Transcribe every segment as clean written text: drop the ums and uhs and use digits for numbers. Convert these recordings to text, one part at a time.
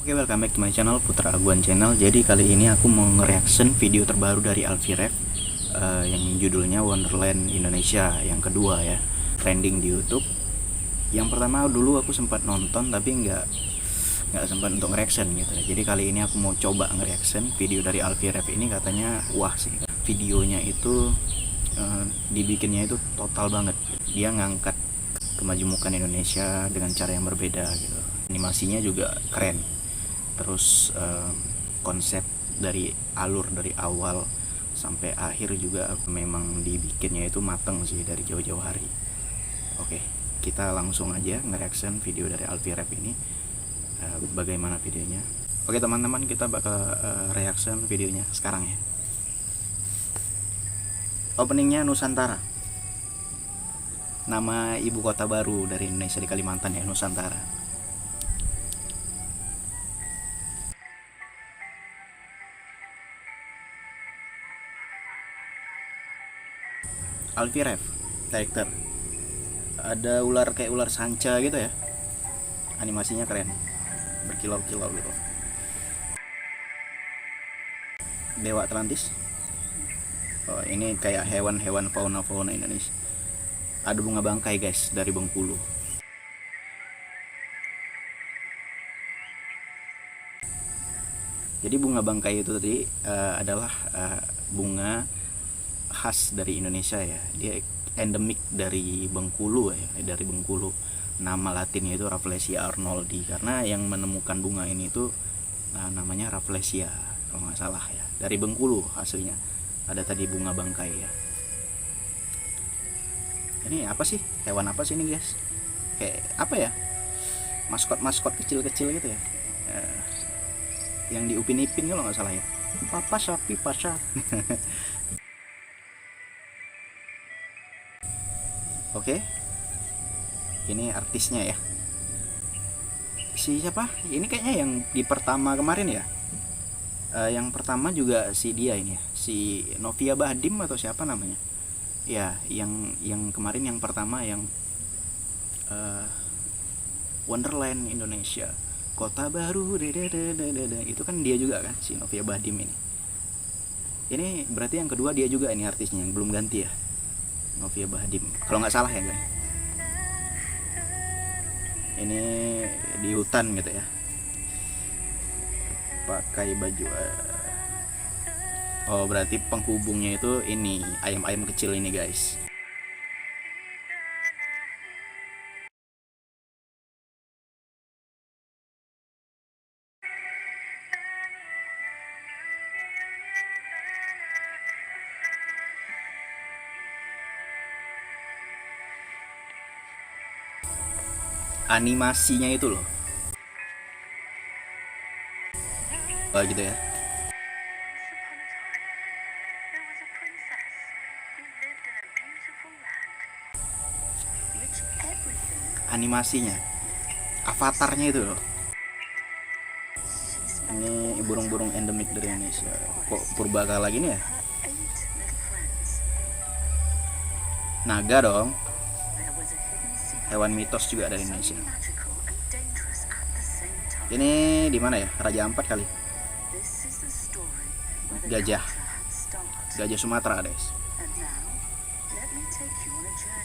Oke, welcome back to my channel, Putra Aguan Channel. Jadi kali ini aku mau nge-reaction video terbaru dari Alfie yang judulnya Wonderland Indonesia, yang kedua ya, trending di YouTube. Yang pertama dulu aku sempat nonton tapi nggak sempat untuk nge-reaction gitu. Jadi kali ini aku mau coba nge-reaction video dari Alfie ini. Katanya wah sih, videonya itu dibikinnya itu total banget. Dia ngangkat kemajemukan Indonesia dengan cara yang berbeda gitu. Animasinya juga keren. Terus konsep dari alur dari awal sampai akhir juga memang dibikinnya itu mateng sih dari jauh-jauh hari. Oke, kita langsung aja nge-reaction video dari Alfie ini. Bagaimana videonya? Oke teman-teman, kita bakal reaction videonya sekarang ya. Openingnya Nusantara, nama ibu kota baru dari Indonesia di Kalimantan ya, Nusantara. Alfie director. Ada ular kayak ular sanca gitu ya. Animasinya keren, berkilau-kilau gitu. Dewa Atlantis. Oh, ini kayak hewan-hewan fauna Indonesia. Ada bunga bangkai guys dari Bengkulu. Jadi bunga bangkai itu tadi adalah bunga khas dari Indonesia ya. Dia endemik dari Bengkulu ya, dari Bengkulu. Nama latinnya itu Rafflesia arnoldi, karena yang menemukan bunga ini itu namanya Rafflesia kalau nggak salah ya. Dari Bengkulu aslinya. Ada tadi bunga bangkai ya. Ini apa sih? Hewan apa sih ini guys? Kayak apa ya? Maskot kecil-kecil gitu ya. Yang diupin-ipin kalau nggak salah ya. Papa sapi pasar. Oke, ini artisnya ya. Si siapa? Ini kayaknya yang di pertama kemarin ya. Yang pertama juga si dia ini ya, si Novia Bahdim atau siapa namanya? Ya, yang kemarin yang pertama yang Wonderland Indonesia, kota baru, itu kan dia juga kan, si Novia Bahdim ini. Ini berarti yang kedua dia juga ini artisnya, yang belum ganti ya. Novia Bahdim kalau nggak salah ya guys. Ini di hutan gitu ya, pakai baju oh berarti penghubungnya itu ini ayam-ayam kecil ini guys. Animasinya itu loh, oh gitu ya. Animasinya, avatarnya itu loh. Ini burung-burung endemik dari Indonesia. Kok purbakala gini ya? Naga dong. Hewan mitos juga dari Indonesia. Ini di mana ya? Raja Ampat kali. Gajah Sumatera guys.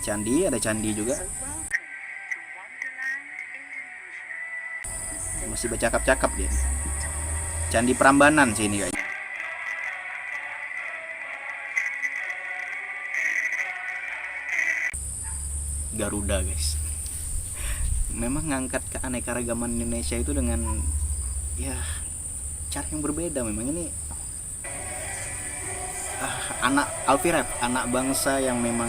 Candi, ada candi juga. Masih bercakap-cakap dia. Candi Prambanan sih ini kayaknya. Garuda guys. Memang ngangkat keanekaragaman Indonesia itu dengan ya cara yang berbeda. Memang ini anak Alfie anak bangsa yang memang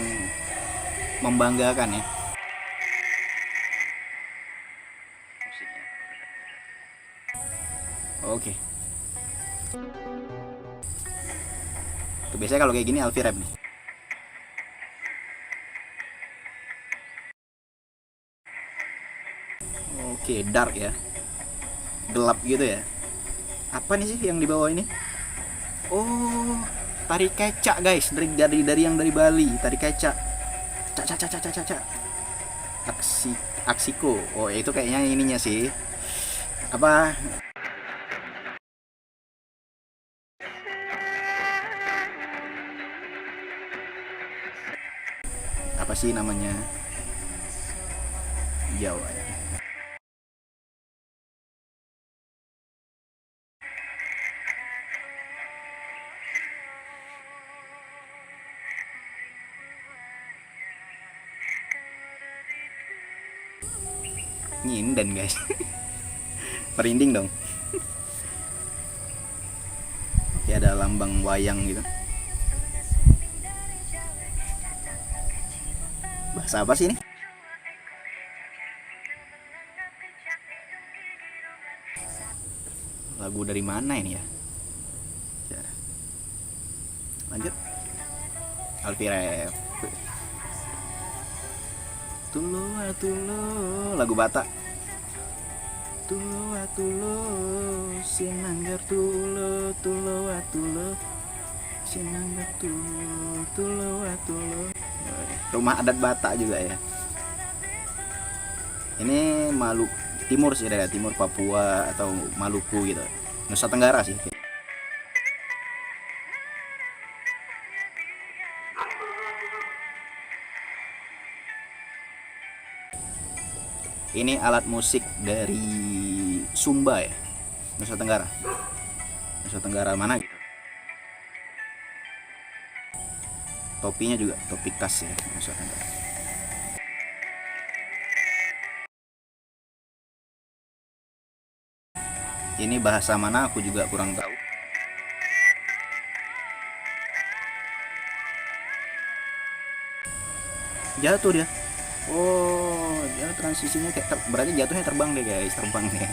membanggakan ya. Oke. Tuh, biasanya kalau kayak gini Alfie nih. Oke, dark ya. Gelap gitu ya. Apa nih sih yang di bawah ini? Oh, tari kecak guys, dari yang dari Bali, tari kecak. Cak. Aksiko. Oh, itu kayaknya ininya sih. Apa sih namanya Jawa ya. Nyinden guys. Merinding dong. Oke, ada lambang wayang gitu. Bahasa apa sih ini? Lagu dari mana ini ya? Lanjut. Alfiref. Tulo tulo, lagu Batak. Tulo tulo, sinanggar tulo, tulo tulo, sinanggar tulo, tulo tulo. Rumah adat Batak juga ya. Ini Maluku Timur sih, daerah timur Papua atau Maluku gitu. Nusa Tenggara sih. Ini alat musik dari Sumba ya, Nusa Tenggara. Nusa Tenggara mana gitu. Topinya juga topi khas ya Nusa Tenggara. Ini bahasa mana aku juga kurang tahu. Jatuh dia. Oh, dia transisinya kayak berarti jatuhnya terbang deh guys, terbang ya.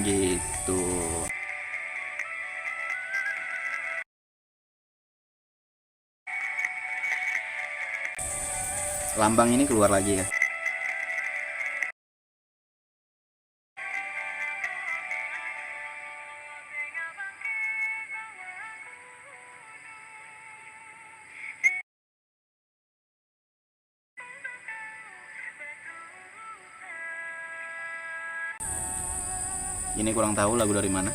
Gitu. Lambang ini keluar lagi ya. Ini kurang tahu lagu dari mana.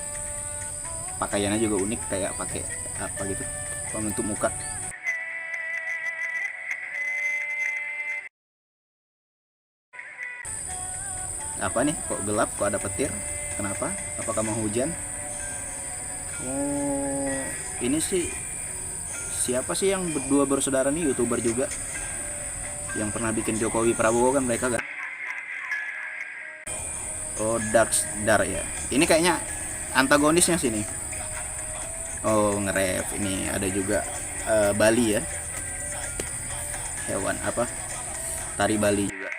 Pakaiannya juga unik, kayak pakai apa gitu, penutup muka. Apa nih? Kok gelap? Kok ada petir? Kenapa? Apakah mau hujan? Oh, ini sih siapa sih yang berdua bersaudara nih, YouTuber juga yang pernah bikin Jokowi Prabowo kan mereka kan? Oh, Dark ya. Ini kayaknya antagonisnya sini. Oh, nge-rap. Ini ada juga Bali ya. Hewan apa? Tari Bali juga.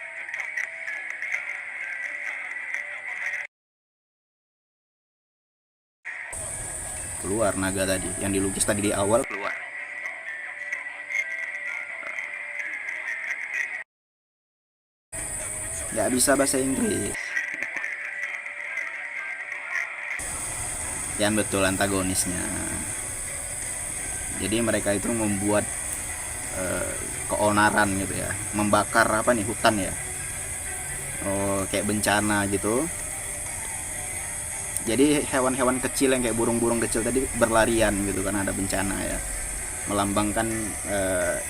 Keluar naga tadi yang dilukis tadi di awal keluar. Nggak bisa bahasa Inggris. Yang betul antagonisnya. Jadi mereka itu membuat keonaran gitu ya, membakar apa nih, hutan ya. Oh, kayak bencana gitu. Jadi hewan-hewan kecil yang kayak burung-burung kecil tadi berlarian gitu karena ada bencana ya. Melambangkan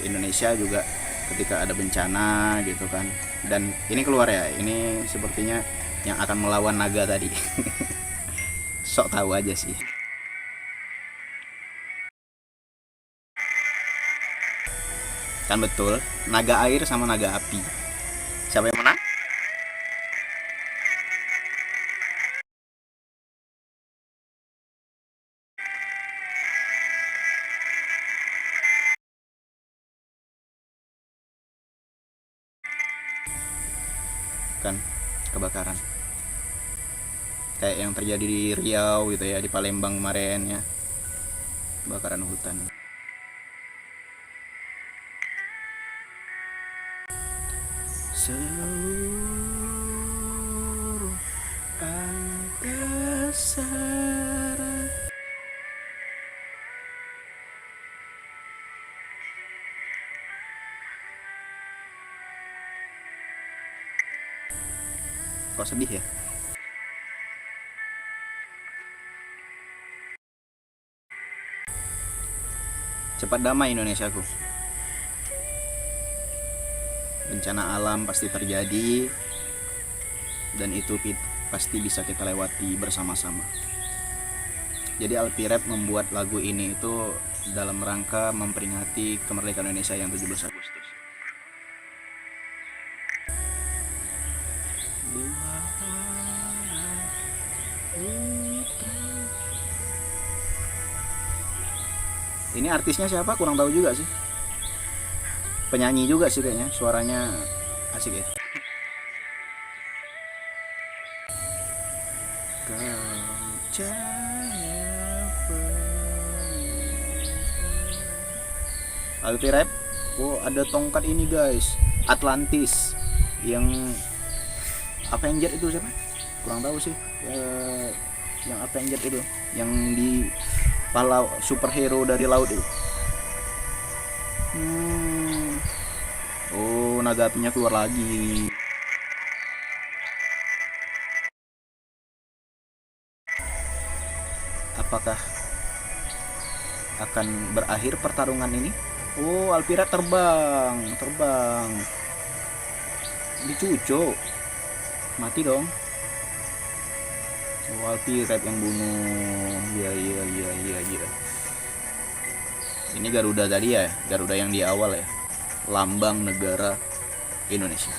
Indonesia juga ketika ada bencana gitu kan. Dan ini keluar ya, ini sepertinya yang akan melawan naga tadi. Sok tahu aja sih. Kan betul, naga air sama naga api. Siapa yang menang? Kan kebakaran. Kayak yang terjadi di Riau gitu ya, di Palembang kemarin ya. Kebakaran hutan. Seluruh angkasa. Kok sedih ya? Cepat damai Indonesiaku. Bencana alam pasti terjadi, dan itu pasti bisa kita lewati bersama-sama. Jadi Alpi Rap membuat lagu ini itu dalam rangka memperingati kemerdekaan Indonesia yang 17 Agustus. Ini artisnya siapa? Kurang tahu juga sih. Penyanyi juga sih kayaknya, suaranya asik ya. Alpi Rap. Oh, ada tongkat ini guys, Atlantis. Yang Avenger itu siapa? Kurang tahu sih. Yang Avenger itu, yang di pahlawan superhero dari laut itu. Oh, naga apinya keluar lagi. Apakah akan berakhir pertarungan ini? Oh, Alpi Rap terbang. Dicucuk. Mati dong. Oh, Alpi Rap yang bunuh. Iya. Ini Garuda tadi ya, Garuda yang di awal ya. Lambang negara Indonesia.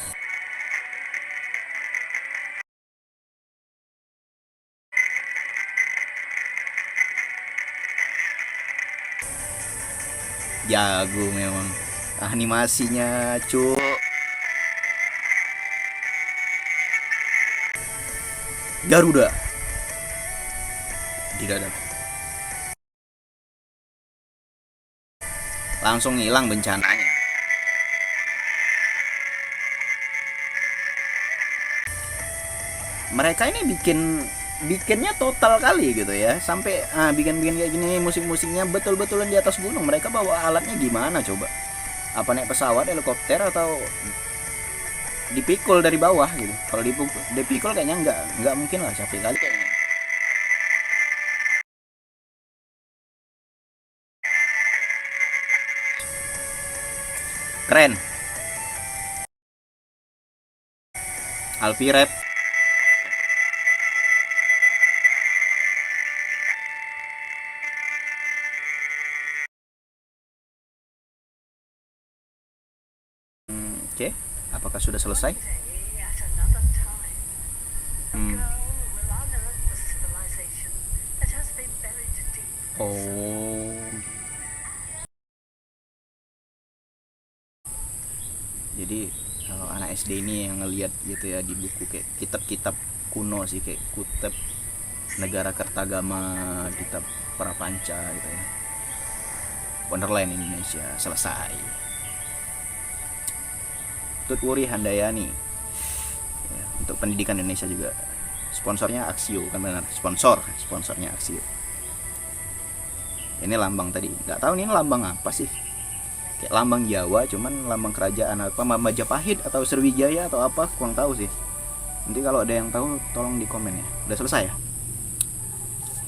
Jago memang animasinya, cuk. Garuda di dada. Langsung hilang bencananya. Mereka ini bikinnya total kali gitu ya, sampai bikin kayak gini, musik-musiknya betul-betulan di atas gunung. Mereka bawa alatnya gimana coba? Apa naik pesawat, helikopter, atau dipikul dari bawah gitu? Kalau dipikul kayaknya nggak mungkin lah, capek kali kayaknya. Keren. Alpi Rap. Oke, apakah sudah selesai? Oh, jadi kalau anak SD ini yang ngelihat gitu ya di buku kayak kitab-kitab kuno sih, kayak Kutub Negara Kertagama, kitab Prapanca gitu ya. Wonderland Indonesia selesai. Tutwuri Handayani ya, untuk pendidikan Indonesia juga. Sponsornya Aksio, kan benar, sponsornya Aksio. Ini lambang tadi, nggak tahu ini lambang apa sih, kayak lambang Jawa, cuman lambang kerajaan apa, Majapahit atau Sriwijaya atau apa, kurang tahu sih. Nanti kalau ada yang tahu tolong di komen ya. Udah selesai ya?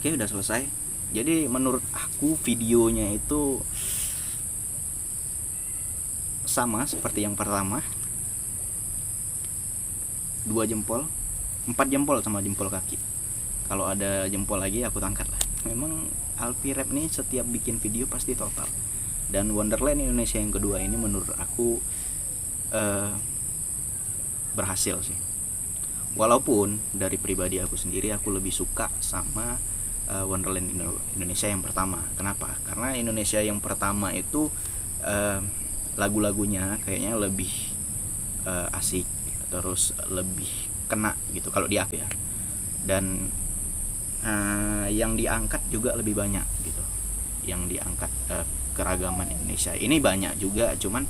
Oke, udah selesai. Jadi menurut aku videonya itu sama seperti yang pertama. 2 jempol, 4 jempol sama jempol kaki. Kalau ada jempol lagi aku tangkat lah. Memang Alpi Rap nih setiap bikin video pasti total. Dan Wonderland Indonesia yang kedua ini menurut aku berhasil sih. Walaupun dari pribadi aku sendiri aku lebih suka sama Wonderland Indonesia yang pertama. Kenapa? Karena Indonesia yang pertama itu lagu-lagunya kayaknya lebih asik, terus lebih kena gitu kalau di aku ya. Dan yang diangkat juga lebih banyak gitu. Yang diangkat keragaman Indonesia ini banyak juga, cuman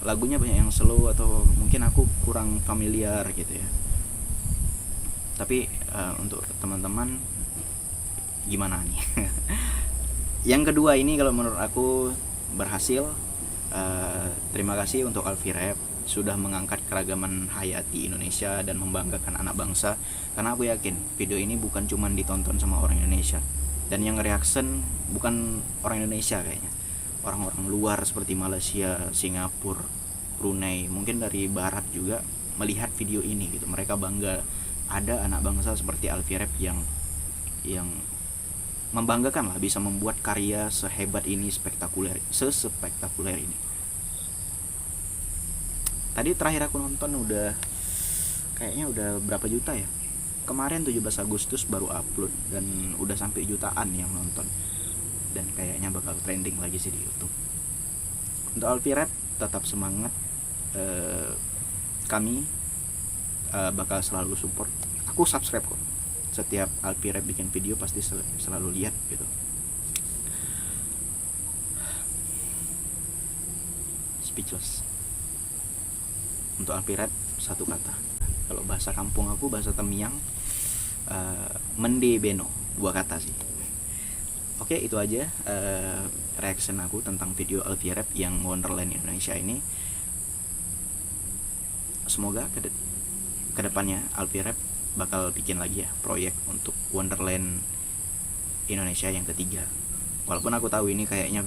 lagunya banyak yang slow atau mungkin aku kurang familiar gitu ya. Tapi untuk teman-teman gimana nih? Yang kedua ini kalau menurut aku berhasil. Terima kasih untuk Alpi Rap sudah mengangkat keragaman hayati Indonesia dan membanggakan anak bangsa. Karena aku yakin video ini bukan cuma ditonton sama orang Indonesia Dan yang reaction bukan orang Indonesia kayaknya, orang-orang luar seperti Malaysia, Singapura, Brunei, mungkin dari barat juga melihat video ini gitu. Mereka bangga ada anak bangsa seperti Alfie Rep yang membanggakan lah, bisa membuat karya sehebat ini, sespektakuler ini. Tadi terakhir aku nonton kayaknya udah berapa juta ya, kemarin 17 Agustus baru upload dan udah sampai jutaan yang nonton, dan kayaknya bakal trending lagi sih di YouTube. Untuk Alfie Rep tetap semangat, kami bakal selalu support. Aku subscribe kok, setiap Alfie Rep bikin video pasti selalu lihat gitu. Speechless. Untuk Alfie Rep satu kata, kalau bahasa kampung aku, bahasa Temiang, mende beno, 2 kata sih. Oke, itu aja reaction aku tentang video Alfie Rep yang Wonderland Indonesia ini. Semoga kedepannya Alfie Rep bakal bikin lagi ya proyek untuk Wonderland Indonesia yang ketiga. Walaupun aku tahu ini kayaknya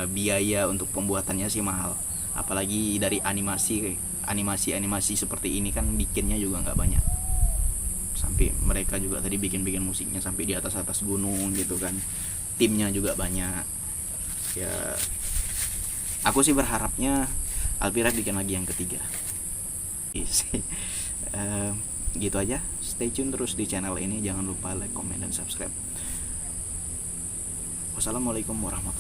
biaya untuk pembuatannya sih mahal, apalagi dari animasi seperti ini kan bikinnya juga nggak banyak. Sampai mereka juga tadi bikin musiknya sampai di atas gunung gitu kan, timnya juga banyak ya. Aku sih berharapnya Alfie Rep bikin lagi yang ketiga. Gitu aja, stay tune terus di channel ini, jangan lupa like, comment, dan subscribe. Wassalamualaikum warahmatullahi wabarakatuh.